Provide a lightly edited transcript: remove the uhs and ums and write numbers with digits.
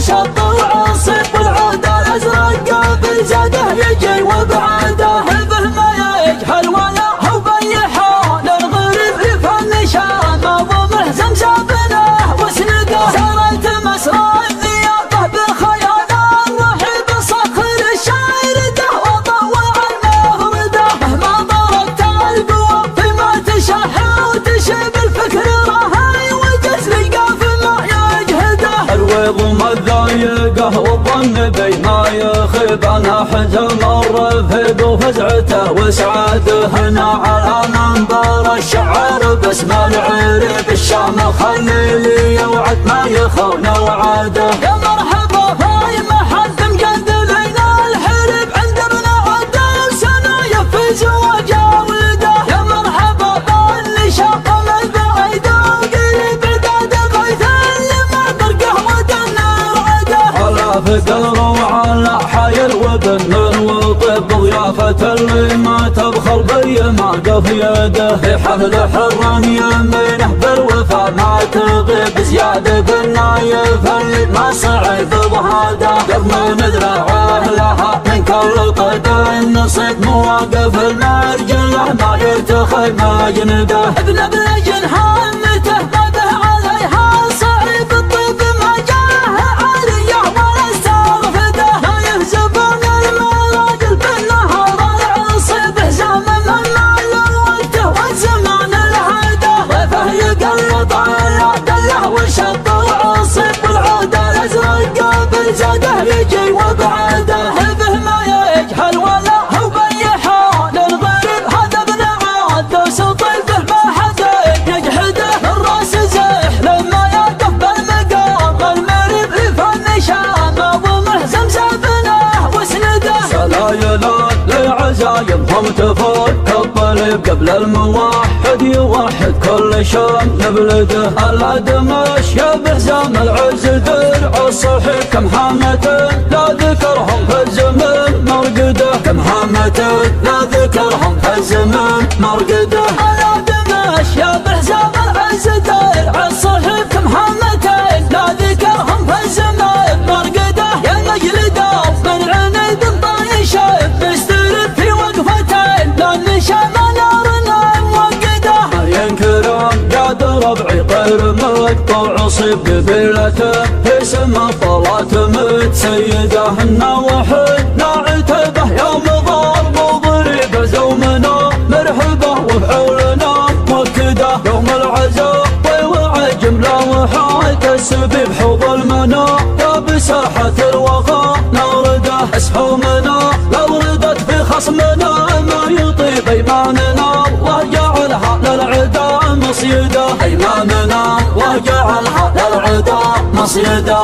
وشط وعصب والعود الازرق بالزاده يجي وبعاده به ما يجهل ولا هو بيحان الغريب يفهم نشان ما ضمه زمزابنه وسنده سارت مسرى الذيابه بخيال الرحيب صخر الشاعر ده وطوع المهرده مهما ضربت القوى فيما تشحى وتشب الفكر رهاي وجز القاف ما يجهده الويض مضايقه والظن بي ما يخيب انا حزن الرفيق وفزعته وسعاده هنا على منبر الشعر باسم العريب الشام خليلي يوعد ما يخون وعاده يا مرحبا في محل مقدمين الحرب عند ابن عدل سنه يفز وجاوده يا مرحبا باللي شاق من بعيد وقريب داد غيث اللي ما برقه ودنا وعده على فقر وعلى حيل وبن الوطب ضيافة اللي ما تبخل بي ما قف يده في حفل حرم يمينه بالوفا ما تغيب زيادة بالنايف اللي ما صعد بهاده قرن ذراعه لها من كل قدر نصيب مواقف المرجله ما يرتخي ما ينده ابن بلجن هامته ما به عليها صعيب الطيب ما جاه عاليه ولا استغفده لا يهزبون المراجل بالنهار العصيب زمن مال الوقت والزمان الهدى ضيفه يقلط على دله وشط وعصيب والعود الازرق بالزاده يجي وبعاده به ما يجهل ولا هو بيحان الغريب هذا ابن عاد وسطيفه ما حدا يجحده الراس زح لما يقف بالمقام المريب يفهم نشان ما ضمه زمزابنه وسنده سلايلات للعزايم هم تفك الطريق قبل الموحد يوحد كل شام نبلده الادمش يا بهزام العز درع الصحيح كم حامة لا ذكرهم في الزمن مرقده كم حامة لا ذكرهم في الزمن مرقده الادمش يا بهزام العز درع الصحيح كم حامتين لا ذكرهم في الزمان مرقده يا مجلده من عنيد طايشه بيستلم في وقفتين لا نشام نارنا موقده ينكرون قاد ربعي غير مقطوع صيب قبيلته في سما طلعت متسيده النواحي نعتبه يوم ضار مضرب زومنا مرحبا وفعولنا مكده يوم العزاء ويوعى جمله وحايت السبيب حوض المنى يا بساحة الوغى نورده اسحومنا لو ردت في خصمنا ما يطيب ايماننا وجعلها للعدا مصيده ايماننا وجعلها للعدا مصيده